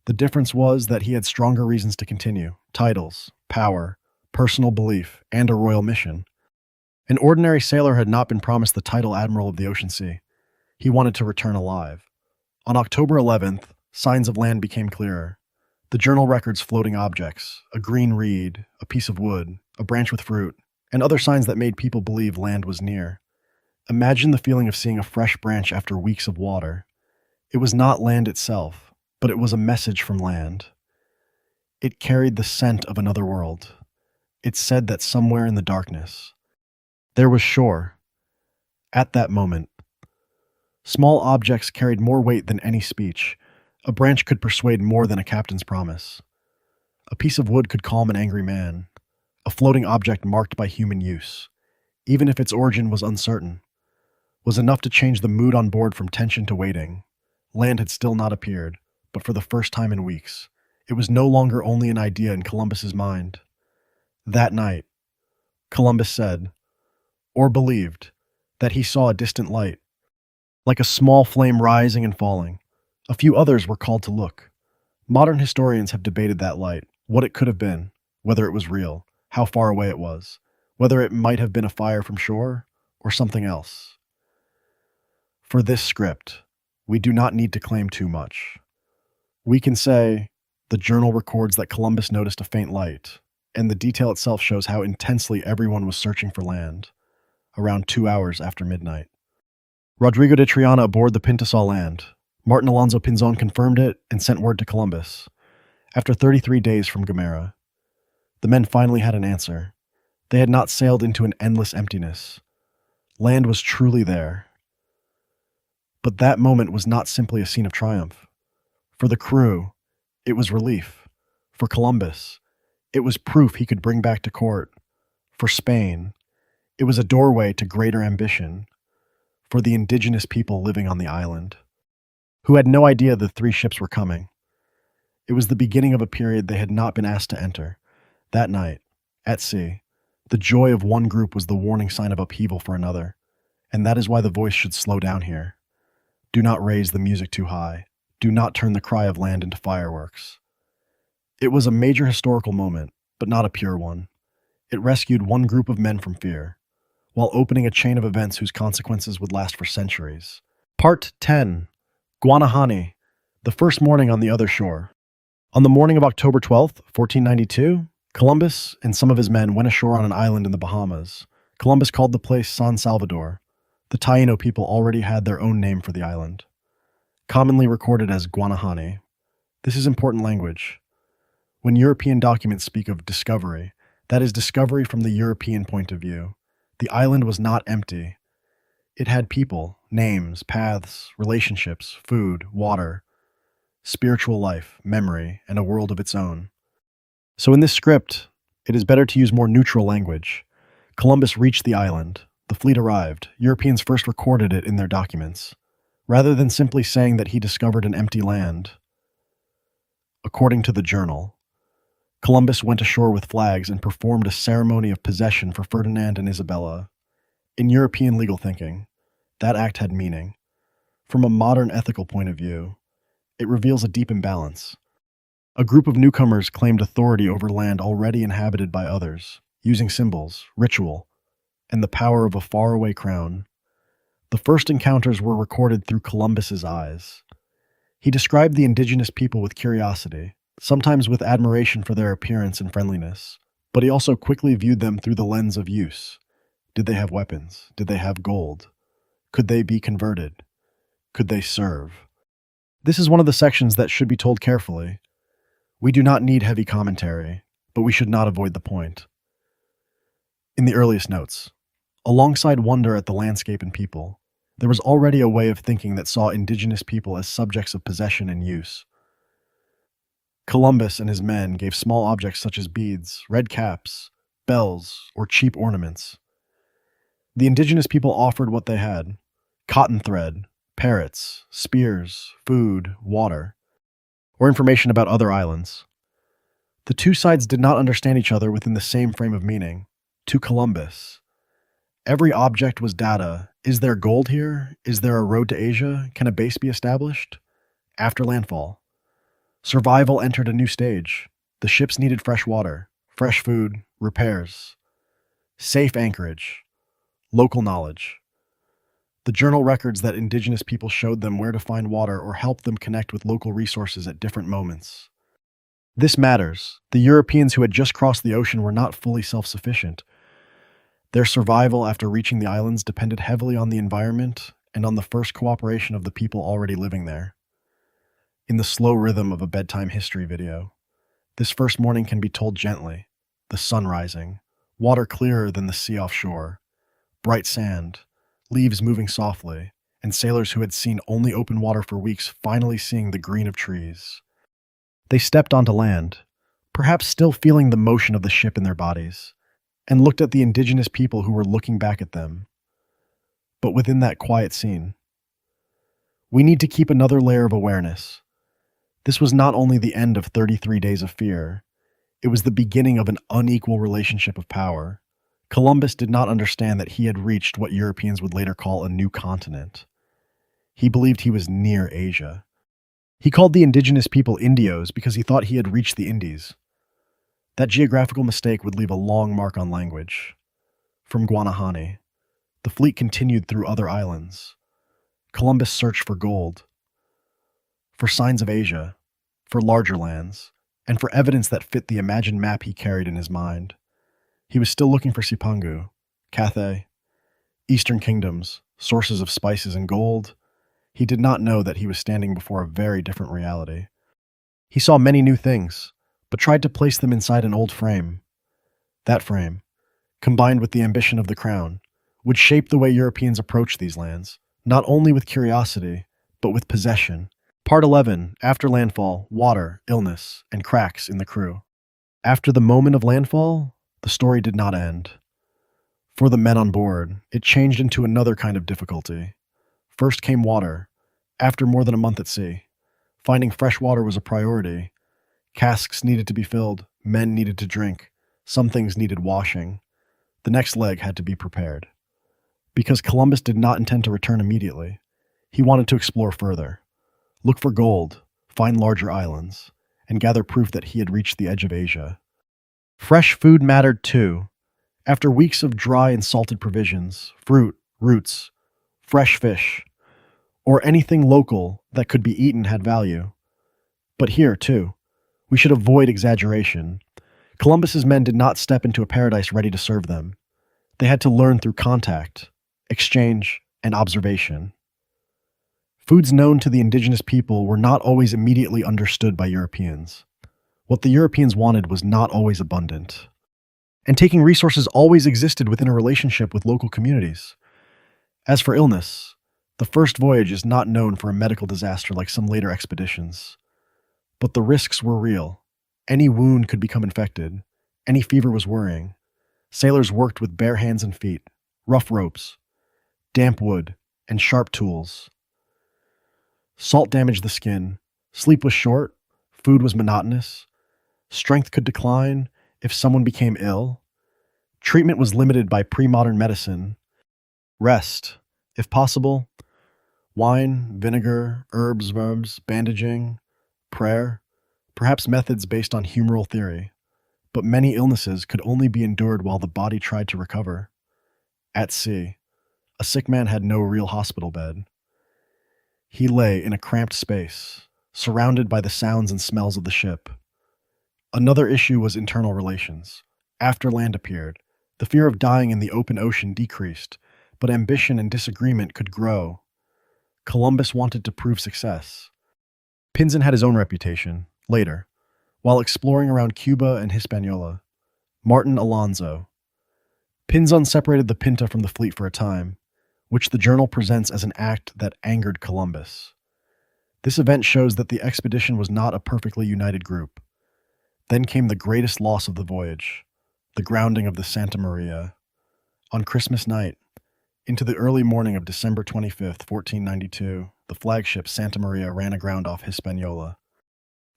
The difference was that he had stronger reasons to continue: titles, power, personal belief, and a royal mission. An ordinary sailor had not been promised the title Admiral of the Ocean Sea. He wanted to return alive. On October 11th, signs of land became clearer. The journal records floating objects, a green reed, a piece of wood, a branch with fruit, and other signs that made people believe land was near. Imagine the feeling of seeing a fresh branch after weeks of water. It was not land itself, but it was a message from land. It carried the scent of another world. It said that somewhere in the darkness, there was shore. At that moment, small objects carried more weight than any speech. A branch could persuade more than a captain's promise. A piece of wood could calm an angry man. A floating object marked by human use, even if its origin was uncertain, was enough to change the mood on board from tension to waiting. Land had still not appeared, but for the first time in weeks, it was no longer only an idea in Columbus's mind. That night, Columbus said, or believed, that he saw a distant light, like a small flame rising and falling. A few others were called to look. Modern historians have debated that light, what it could have been, whether it was real, how far away it was, whether it might have been a fire from shore or something else. For this script, we do not need to claim too much. We can say, the journal records that Columbus noticed a faint light, and the detail itself shows how intensely everyone was searching for land, around 2 hours after midnight. Rodrigo de Triana aboard the Pinta saw land. Martin Alonso Pinzon confirmed it and sent word to Columbus. After 33 days from Gamera, the men finally had an answer. They had not sailed into an endless emptiness. Land was truly there. But that moment was not simply a scene of triumph. For the crew, it was relief. For Columbus, it was proof he could bring back to court. For Spain, it was a doorway to greater ambition. For the indigenous people living on the island, who had no idea the three ships were coming, it was the beginning of a period they had not been asked to enter. That night, at sea, the joy of one group was the warning sign of upheaval for another, and that is why the voice should slow down here. Do not raise the music too high. Do not turn the cry of land into fireworks. It was a major historical moment, but not a pure one. It rescued one group of men from fear, while opening a chain of events whose consequences would last for centuries. Part 10. Guanahani, the first morning on the other shore. On the morning of October 12th, 1492, Columbus and some of his men went ashore on an island in the Bahamas. Columbus called the place San Salvador. The Taino people already had their own name for the island, commonly recorded as Guanahani. This is important language. When European documents speak of discovery, that is discovery from the European point of view. The island was not empty. It had people, names, paths, relationships, food, water, spiritual life, memory, and a world of its own. So in this script, it is better to use more neutral language. Columbus reached the island. The fleet arrived. Europeans first recorded it in their documents, rather than simply saying that he discovered an empty land. According to the journal, Columbus went ashore with flags and performed a ceremony of possession for Ferdinand and Isabella. In European legal thinking, that act had meaning. From a modern ethical point of view, it reveals a deep imbalance. A group of newcomers claimed authority over land already inhabited by others, using symbols, ritual, and the power of a faraway crown. The first encounters were recorded through Columbus's eyes. He described the indigenous people with curiosity, sometimes with admiration for their appearance and friendliness, but he also quickly viewed them through the lens of use. Did they have weapons? Did they have gold? Could they be converted? Could they serve? This is one of the sections that should be told carefully. We do not need heavy commentary, but we should not avoid the point. In the earliest notes, alongside wonder at the landscape and people, there was already a way of thinking that saw indigenous people as subjects of possession and use. Columbus and his men gave small objects such as beads, red caps, bells, or cheap ornaments. The indigenous people offered what they had: cotton thread, parrots, spears, food, water, or information about other islands. The two sides did not understand each other within the same frame of meaning. To Columbus, every object was data. Is there gold here? Is there a road to Asia? Can a base be established? After landfall, survival entered a new stage. The ships needed fresh water, fresh food, repairs, safe anchorage, local knowledge. The journal records that indigenous people showed them where to find water or helped them connect with local resources at different moments. This matters. The Europeans who had just crossed the ocean were not fully self-sufficient. Their survival after reaching the islands depended heavily on the environment and on the first cooperation of the people already living there. In the slow rhythm of a bedtime history video, this first morning can be told gently. The sun rising, water clearer than the sea offshore, bright sand, leaves moving softly, and sailors who had seen only open water for weeks finally seeing the green of trees. They stepped onto land, perhaps still feeling the motion of the ship in their bodies, and looked at the indigenous people who were looking back at them. But within that quiet scene, we need to keep another layer of awareness. This was not only the end of 33 days of fear, it was the beginning of an unequal relationship of power. Columbus did not understand that he had reached what Europeans would later call a new continent. He believed he was near Asia. He called the indigenous people Indios because he thought he had reached the Indies. That geographical mistake would leave a long mark on language. From Guanahani, the fleet continued through other islands. Columbus searched for gold, for signs of Asia, for larger lands, and for evidence that fit the imagined map he carried in his mind. He was still looking for Sipangu, Cathay, Eastern kingdoms, sources of spices and gold. He did not know that he was standing before a very different reality. He saw many new things, but tried to place them inside an old frame. That frame, combined with the ambition of the crown, would shape the way Europeans approached these lands, not only with curiosity, but with possession. Part 11. After landfall, water, illness, and cracks in the crew. After the moment of landfall, the story did not end. For the men on board, it changed into another kind of difficulty. First came water. After more than a month at sea, finding fresh water was a priority. Casks needed to be filled, men needed to drink, some things needed washing. The next leg had to be prepared. Because Columbus did not intend to return immediately, he wanted to explore further, look for gold, find larger islands, and gather proof that he had reached the edge of Asia. Fresh food mattered too. After weeks of dry and salted provisions, fruit, roots, fresh fish, or anything local that could be eaten had value. But here, too, we should avoid exaggeration. Columbus's men did not step into a paradise ready to serve them. They had to learn through contact, exchange, and observation. Foods known to the indigenous people were not always immediately understood by Europeans. What the Europeans wanted was not always abundant. And taking resources always existed within a relationship with local communities. As for illness, the first voyage is not known for a medical disaster like some later expeditions. But the risks were real. Any wound could become infected. Any fever was worrying. Sailors worked with bare hands and feet, rough ropes, damp wood, and sharp tools. Salt damaged the skin. Sleep was short. Food was monotonous. Strength could decline if someone became ill. Treatment was limited by pre-modern medicine. Rest, if possible. Wine, vinegar, herbs, bandaging, prayer, perhaps methods based on humoral theory. But many illnesses could only be endured while the body tried to recover. At sea, a sick man had no real hospital bed. He lay in a cramped space, surrounded by the sounds and smells of the ship. Another issue was internal relations. After land appeared, the fear of dying in the open ocean decreased, but ambition and disagreement could grow. Columbus wanted to prove success. Pinzon had his own reputation. Later, while exploring around Cuba and Hispaniola, Martin Alonso. Pinzon separated the Pinta from the fleet for a time, which the journal presents as an act that angered Columbus. This event shows that the expedition was not a perfectly united group. Then came the greatest loss of the voyage, the grounding of the Santa Maria. On Christmas night, into the early morning of December 25th, 1492, the flagship Santa Maria ran aground off Hispaniola.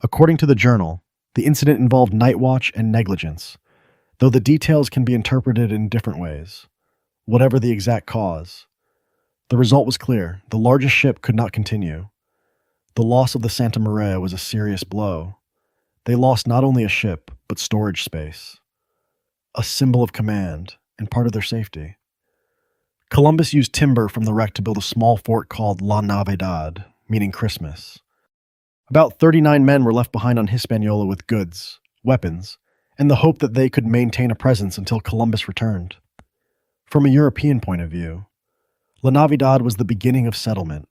According to the journal, the incident involved night watch and negligence, though the details can be interpreted in different ways. Whatever the exact cause, the result was clear. The largest ship could not continue. The loss of the Santa Maria was a serious blow. They lost not only a ship, but storage space, a symbol of command and part of their safety. Columbus used timber from the wreck to build a small fort called La Navidad, meaning Christmas. About 39 men were left behind on Hispaniola with goods, weapons, and the hope that they could maintain a presence until Columbus returned. From a European point of view, La Navidad was the beginning of settlement.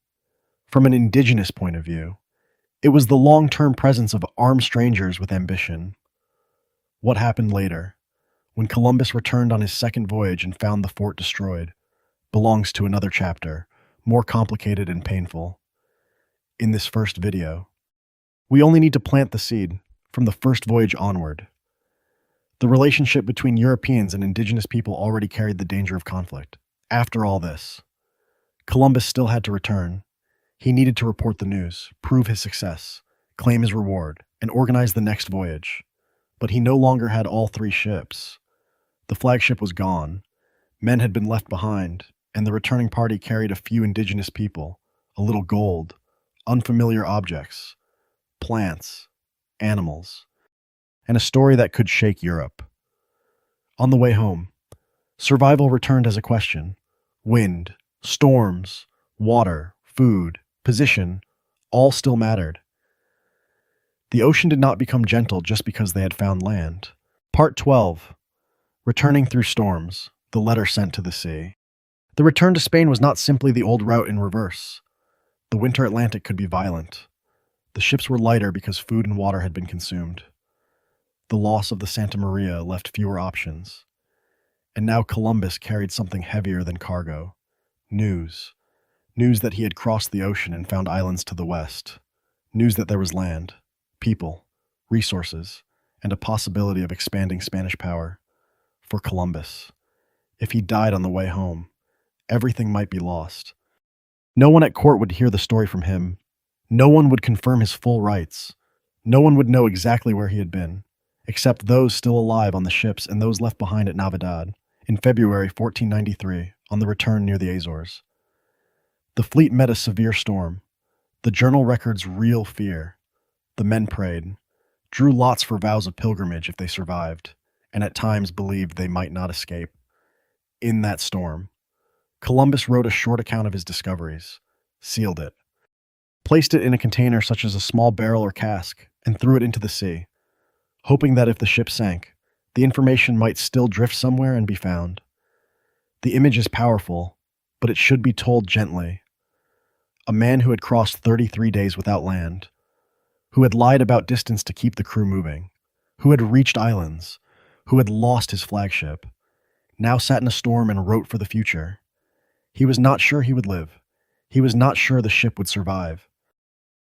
From an indigenous point of view, it was the long-term presence of armed strangers with ambition. What happened later, when Columbus returned on his second voyage and found the fort destroyed, belongs to another chapter, more complicated and painful. In this first video, we only need to plant the seed from the first voyage onward. The relationship between Europeans and indigenous people already carried the danger of conflict. After all this, Columbus still had to return. He needed to report the news, prove his success, claim his reward, and organize the next voyage. But he no longer had all three ships. The flagship was gone. Men had been left behind, and the returning party carried a few indigenous people, a little gold, unfamiliar objects, plants, animals, and a story that could shake Europe. On the way home, survival returned as a question. Wind, storms, water, food, position, all still mattered. The ocean did not become gentle just because they had found land. Part 12. Returning through storms, the letter sent to the sea. The return to Spain was not simply the old route in reverse. The winter Atlantic could be violent. The ships were lighter because food and water had been consumed. The loss of the Santa Maria left fewer options. And now Columbus carried something heavier than cargo. News. News that he had crossed the ocean and found islands to the west. News that there was land, people, resources, and a possibility of expanding Spanish power. For Columbus, if he died on the way home, everything might be lost. No one at court would hear the story from him. No one would confirm his full rights. No one would know exactly where he had been, except those still alive on the ships and those left behind at Navidad in February 1493 on the return near the Azores. The fleet met a severe storm. The journal records real fear. The men prayed, drew lots for vows of pilgrimage if they survived, and at times believed they might not escape. In that storm, Columbus wrote a short account of his discoveries, sealed it, placed it in a container such as a small barrel or cask, and threw it into the sea, hoping that if the ship sank, the information might still drift somewhere and be found. The image is powerful, but it should be told gently. A man who had crossed 33 days without land, who had lied about distance to keep the crew moving, who had reached islands, who had lost his flagship, now sat in a storm and wrote for the future. He was not sure he would live. He was not sure the ship would survive.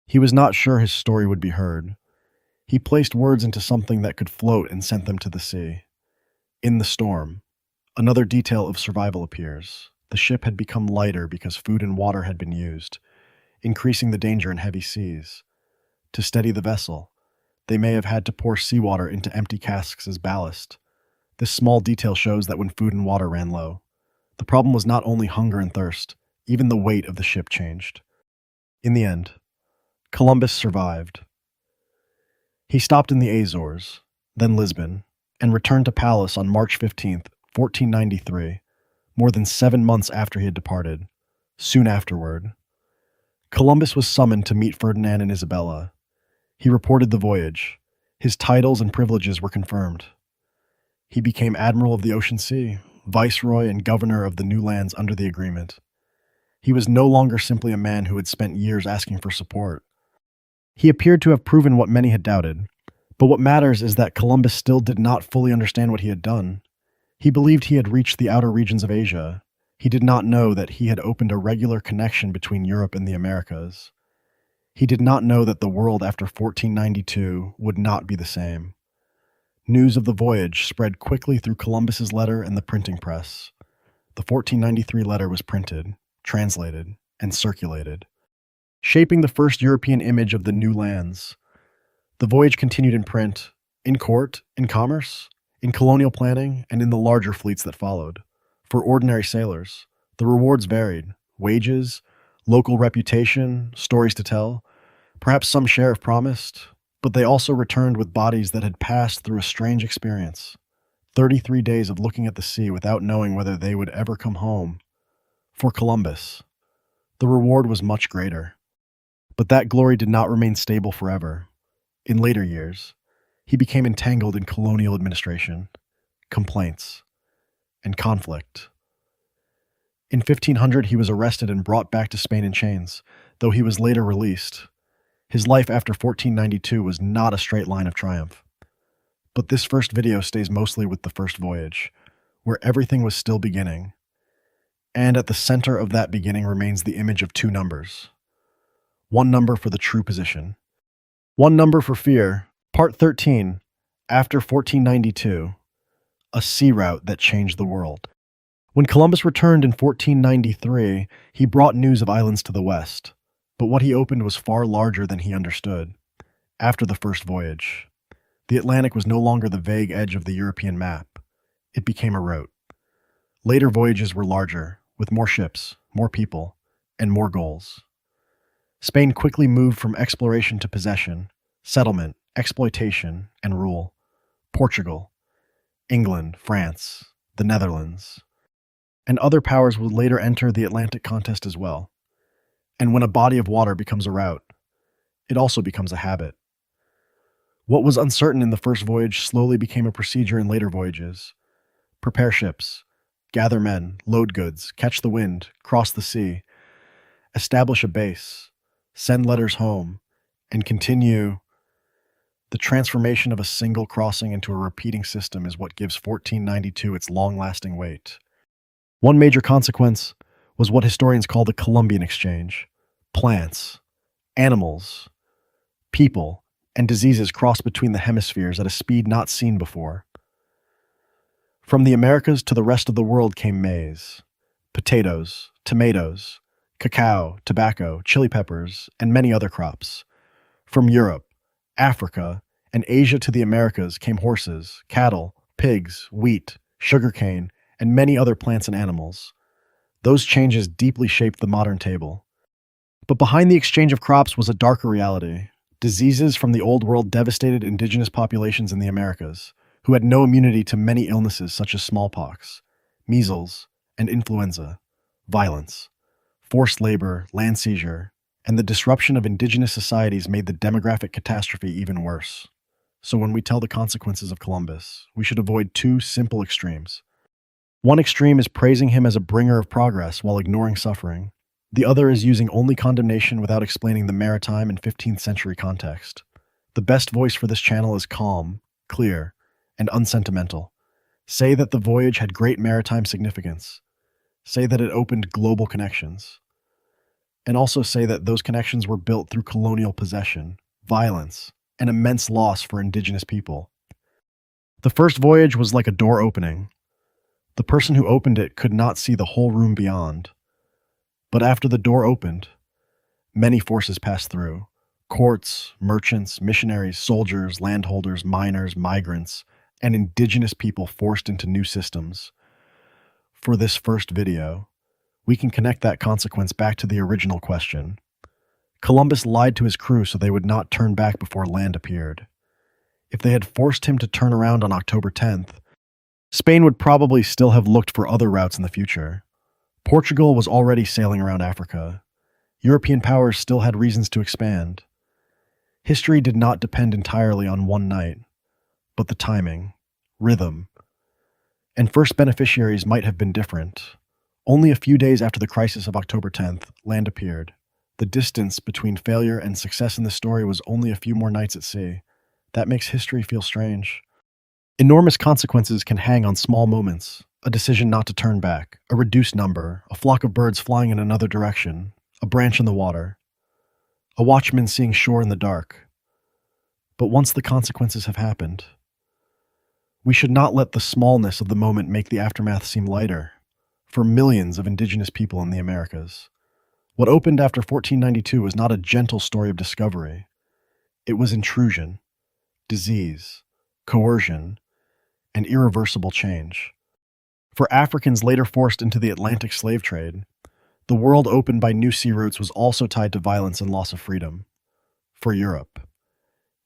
He was not sure his story would be heard. He placed words into something that could float and sent them to the sea. In the storm, another detail of survival appears. The ship had become lighter because food and water had been used, increasing the danger in heavy seas. To steady the vessel, they may have had to pour seawater into empty casks as ballast. This small detail shows that when food and water ran low, the problem was not only hunger and thirst, even the weight of the ship changed. In the end, Columbus survived. He stopped in the Azores, then Lisbon, and returned to Palos on March 15th, 1493, more than 7 months after he had departed. Soon afterward, Columbus was summoned to meet Ferdinand and Isabella. He reported the voyage. His titles and privileges were confirmed. He became Admiral of the Ocean Sea, Viceroy and Governor of the new lands under the agreement. He was no longer simply a man who had spent years asking for support. He appeared to have proven what many had doubted. But what matters is that Columbus still did not fully understand what he had done. He believed he had reached the outer regions of Asia. He did not know that he had opened a regular connection between Europe and the Americas. He did not know that the world after 1492 would not be the same. News of the voyage spread quickly through Columbus's letter and the printing press. The 1493 letter was printed, translated, and circulated, shaping the first European image of the new lands. The voyage continued in print, in court, in commerce, in colonial planning, and in the larger fleets that followed. For ordinary sailors, the rewards varied: wages, local reputation, stories to tell, perhaps some sheriff promised, but they also returned with bodies that had passed through a strange experience. 33 days of looking at the sea without knowing whether they would ever come home. For Columbus, the reward was much greater. But that glory did not remain stable forever. In later years, he became entangled in colonial administration, complaints, and conflict. In 1500, he was arrested and brought back to Spain in chains, though he was later released. His life after 1492 was not a straight line of triumph. But this first video stays mostly with the first voyage, where everything was still beginning. And at the center of that beginning remains the image of two numbers. One number for the true position. One number for fear. Part 13, after 1492, a sea route that changed the world. When Columbus returned in 1493, he brought news of islands to the west, but what he opened was far larger than he understood. After the first voyage, the Atlantic was no longer the vague edge of the European map. It became a route. Later voyages were larger, with more ships, more people, and more goals. Spain quickly moved from exploration to possession, settlement, exploitation, and rule. Portugal, England, France, the Netherlands, and other powers would later enter the Atlantic contest as well. And when a body of water becomes a route, it also becomes a habit. What was uncertain in the first voyage slowly became a procedure in later voyages. Prepare ships, gather men, load goods, catch the wind, cross the sea, establish a base, send letters home, and continue. The transformation of a single crossing into a repeating system is what gives 1492 its long-lasting weight. One major consequence was what historians call the Columbian exchange. Plants, animals, people, and diseases crossed between the hemispheres at a speed not seen before. From the Americas to the rest of the world came maize, potatoes, tomatoes, cacao, tobacco, chili peppers, and many other crops. From Europe, Africa, and Asia to the Americas came horses, cattle, pigs, wheat, sugarcane, and many other plants and animals. Those changes deeply shaped the modern table. But behind the exchange of crops was a darker reality. Diseases from the Old World devastated indigenous populations in the Americas, who had no immunity to many illnesses such as smallpox, measles, and influenza, violence, forced labor, land seizure, and the disruption of indigenous societies made the demographic catastrophe even worse. So when we tell the consequences of Columbus, we should avoid two simple extremes. One extreme is praising him as a bringer of progress while ignoring suffering. The other is using only condemnation without explaining the maritime and 15th century context. The best voice for this channel is calm, clear, and unsentimental. Say that the voyage had great maritime significance. Say that it opened global connections. And also say that those connections were built through colonial possession, violence, and immense loss for indigenous people. The first voyage was like a door opening. The person who opened it could not see the whole room beyond. But after the door opened, many forces passed through. Courts, merchants, missionaries, soldiers, landholders, miners, migrants, and indigenous people forced into new systems. For this first video, we can connect that consequence back to the original question. Columbus lied to his crew so they would not turn back before land appeared. If they had forced him to turn around on October 10th, Spain would probably still have looked for other routes in the future. Portugal was already sailing around Africa. European powers still had reasons to expand. History did not depend entirely on one night, but the timing, rhythm, and first beneficiaries might have been different. Only a few days after the crisis of October 10th, land appeared. The distance between failure and success in the story was only a few more nights at sea. That makes history feel strange. Enormous consequences can hang on small moments. A decision not to turn back, a reduced number, a flock of birds flying in another direction, a branch in the water, a watchman seeing shore in the dark. But once the consequences have happened, we should not let the smallness of the moment make the aftermath seem lighter. For millions of indigenous people in the Americas, what opened after 1492 was not a gentle story of discovery. It was intrusion, disease, coercion, and irreversible change. For Africans later forced into the Atlantic slave trade, the world opened by new sea routes was also tied to violence and loss of freedom. For Europe,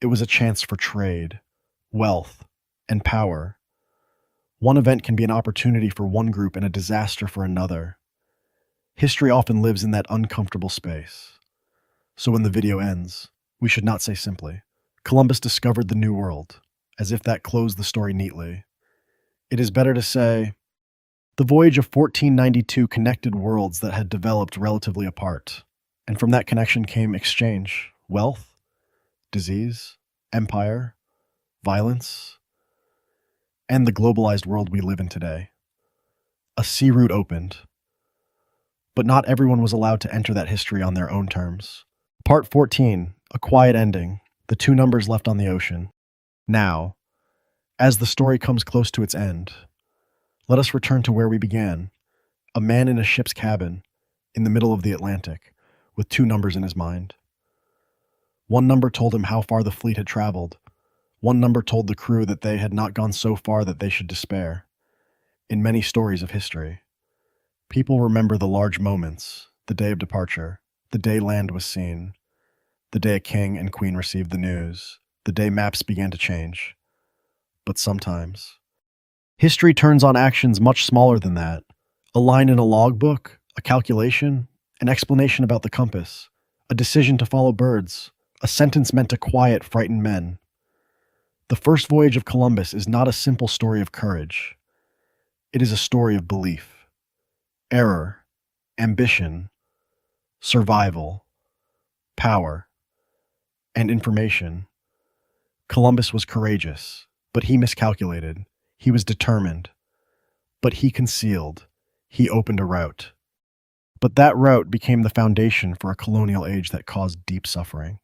it was a chance for trade, wealth, and power. One event can be an opportunity for one group and a disaster for another. History often lives in that uncomfortable space. So when the video ends, we should not say simply, Columbus discovered the New World, as if that closed the story neatly. It is better to say, the voyage of 1492 connected worlds that had developed relatively apart, and from that connection came exchange, wealth, disease, empire, violence, and the globalized world we live in today. A sea route opened, but not everyone was allowed to enter that history on their own terms. Part 14, a quiet ending, the two numbers left on the ocean. Now, as the story comes close to its end, let us return to where we began, a man in a ship's cabin, in the middle of the Atlantic, with two numbers in his mind. One number told him how far the fleet had traveled. One number told the crew that they had not gone so far that they should despair. In many stories of history, people remember the large moments, the day of departure, the day land was seen, the day a king and queen received the news, the day maps began to change. But sometimes, history turns on actions much smaller than that. A line in a logbook, a calculation, an explanation about the compass, a decision to follow birds, a sentence meant to quiet frightened men. The first voyage of Columbus is not a simple story of courage. It is a story of belief, error, ambition, survival, power, and information. Columbus was courageous, but he miscalculated. He was determined, but he concealed. He opened a route. But that route became the foundation for a colonial age that caused deep suffering.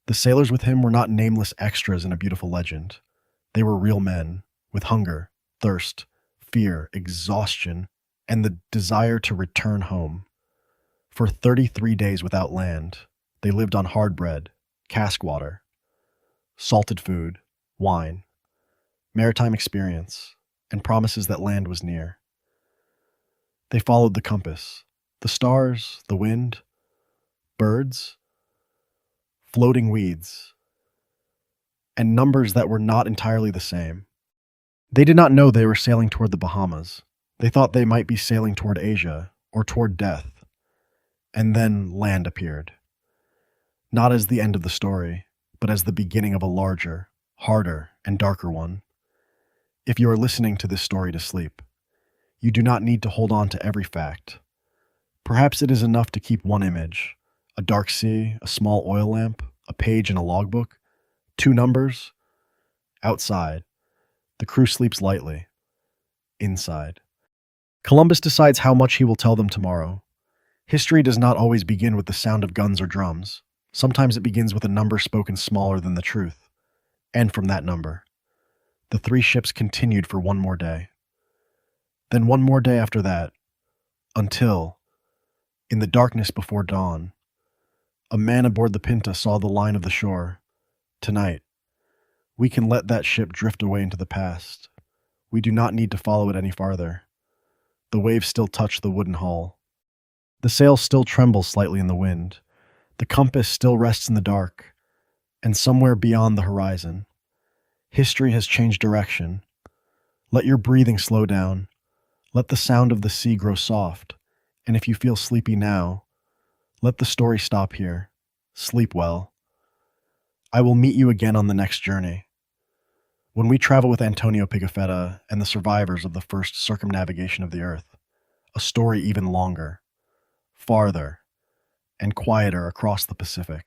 The sailors with him were not nameless extras in a beautiful legend. They were real men, with hunger, thirst, fear, exhaustion, and the desire to return home. For 33 days without land, they lived on hard bread, cask water, salted food, wine, maritime experience, and promises that land was near. They followed the compass, the stars, the wind, birds, floating weeds, and numbers that were not entirely the same. They did not know they were sailing toward the Bahamas. They thought they might be sailing toward Asia or toward death. And then land appeared. Not as the end of the story, but as the beginning of a larger, harder, and darker one. If you are listening to this story to sleep, you do not need to hold on to every fact. Perhaps it is enough to keep one image: a dark sea, a small oil lamp, a page in a logbook, 2 numbers. Outside, the crew sleeps lightly. Inside, Columbus decides how much he will tell them tomorrow. History does not always begin with the sound of guns or drums. Sometimes it begins with a number spoken smaller than the truth. And from that number, the 3 ships continued for one more day. Then one more day after that, until, in the darkness before dawn, a man aboard the Pinta saw the line of the shore. Tonight, we can let that ship drift away into the past. We do not need to follow it any farther. The waves still touch the wooden hull. The sail still trembles slightly in the wind. The compass still rests in the dark. And somewhere beyond the horizon, history has changed direction. Let your breathing slow down. Let the sound of the sea grow soft. And if you feel sleepy now, let the story stop here. Sleep well. I will meet you again on the next journey, when we travel with Antonio Pigafetta and the survivors of the first circumnavigation of the earth, a story even longer, farther, and quieter across the Pacific.